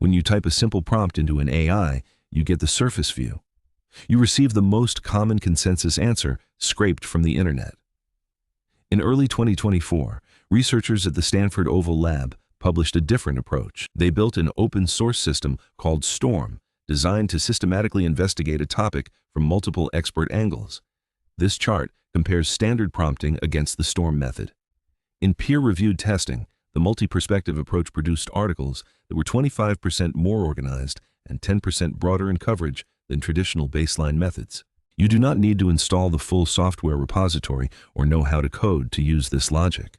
When you type a simple prompt into an AI, you get the surface view. You receive the most common consensus answer scraped from the internet. In early 2024, researchers at the Stanford Oval Lab published a different approach. They built an open-source system called STORM, designed to systematically investigate a topic from multiple expert angles. This chart compares standard prompting against the STORM method. In peer-reviewed testing, the multi-perspective approach produced articles that were 25% more organized and 10% broader in coverage than traditional baseline methods. You do not need to install the full software repository or know how to code to use this logic.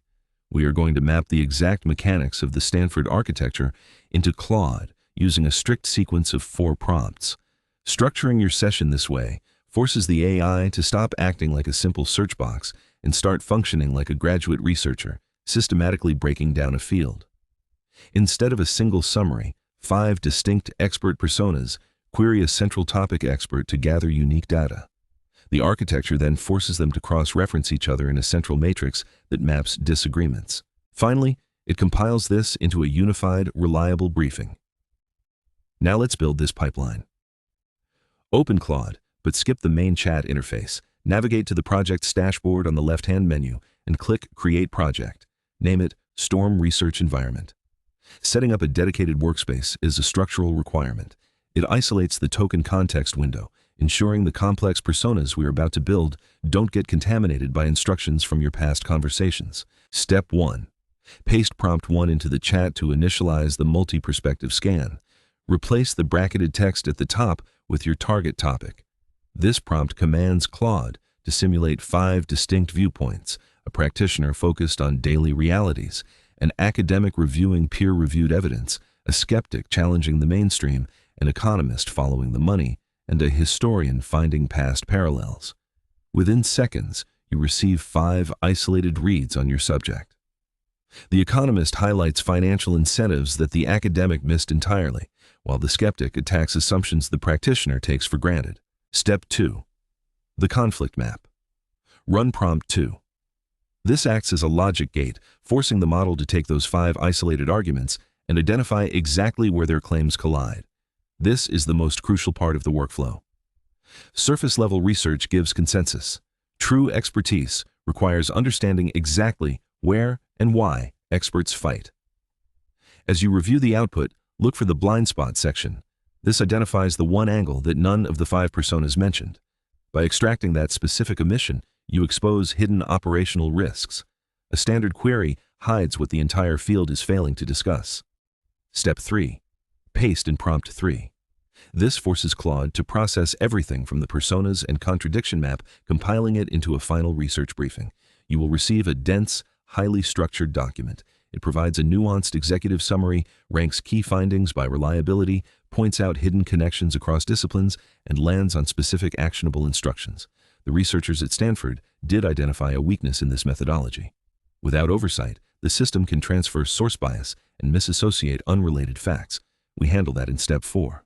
We are going to map the exact mechanics of the Stanford architecture into Claude using a strict sequence of 4 prompts. Structuring your session this way forces the AI to stop acting like a simple search box and start functioning like a graduate researcher, systematically breaking down a field. Instead of a single summary, 5 distinct expert personas query a central topic expert to gather unique data. The architecture then forces them to cross-reference each other in a central matrix that maps disagreements. Finally, it compiles this into a unified, reliable briefing. Now let's build this pipeline. Open Claude, but skip the main chat interface. Navigate to the project's dashboard on the left-hand menu and click Create Project. Name it Storm Research Environment. Setting up a dedicated workspace is a structural requirement. It isolates the token context window, ensuring the complex personas we are about to build don't get contaminated by instructions from your past conversations. Step 1. Paste prompt 1 into the chat to initialize the multi-perspective scan. Replace the bracketed text at the top with your target topic. This prompt commands Claude to simulate 5 distinct viewpoints: a practitioner focused on daily realities, an academic reviewing peer-reviewed evidence, a skeptic challenging the mainstream, an economist following the money, and a historian finding past parallels. Within seconds, you receive 5 isolated reads on your subject. The economist highlights financial incentives that the academic missed entirely, while the skeptic attacks assumptions the practitioner takes for granted. Step 2. The conflict map. Run prompt 2. This acts as a logic gate, forcing the model to take those 5 isolated arguments and identify exactly where their claims collide. This is the most crucial part of the workflow. Surface-level research gives consensus. True expertise requires understanding exactly where and why experts fight. As you review the output, look for the blind spot section. This identifies the one angle that none of the 5 personas mentioned. By extracting that specific omission, you expose hidden operational risks. A standard query hides what the entire field is failing to discuss. Step 3. Paste in prompt 3. This forces Claude to process everything from the personas and contradiction map, compiling it into a final research briefing. You will receive a dense, highly structured document. It provides a nuanced executive summary, ranks key findings by reliability, points out hidden connections across disciplines, and lands on specific actionable instructions. The researchers at Stanford did identify a weakness in this methodology. Without oversight, the system can transfer source bias and misassociate unrelated facts. We handle that in step 4.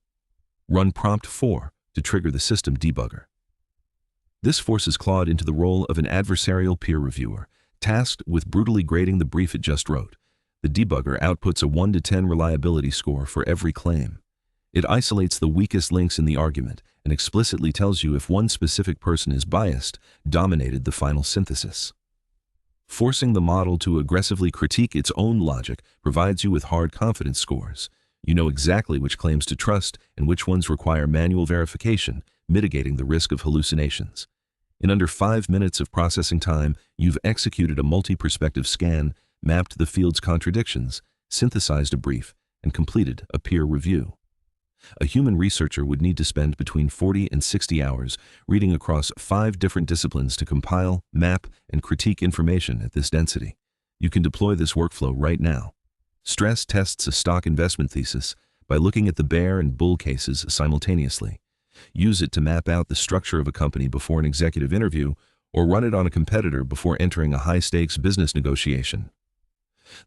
Run prompt 4 to trigger the system debugger. This forces Claude into the role of an adversarial peer reviewer, tasked with brutally grading the brief it just wrote. The debugger outputs a 1 to 10 reliability score for every claim. It isolates the weakest links in the argument and explicitly tells you if one specific person is biased, dominated the final synthesis. Forcing the model to aggressively critique its own logic provides you with hard confidence scores. You know exactly which claims to trust and which ones require manual verification, mitigating the risk of hallucinations. In under 5 minutes of processing time, you've executed a multi-perspective scan, mapped the field's contradictions, synthesized a brief, and completed a peer review. A human researcher would need to spend between 40 and 60 hours reading across 5 different disciplines to compile, map, and critique information at this density. You can deploy this workflow right now. Stress tests a stock investment thesis by looking at the bear and bull cases simultaneously. Use it to map out the structure of a company before an executive interview, or run it on a competitor before entering a high-stakes business negotiation.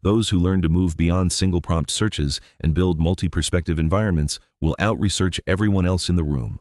Those who learn to move beyond single-prompt searches and build multi-perspective environments will out-research everyone else in the room.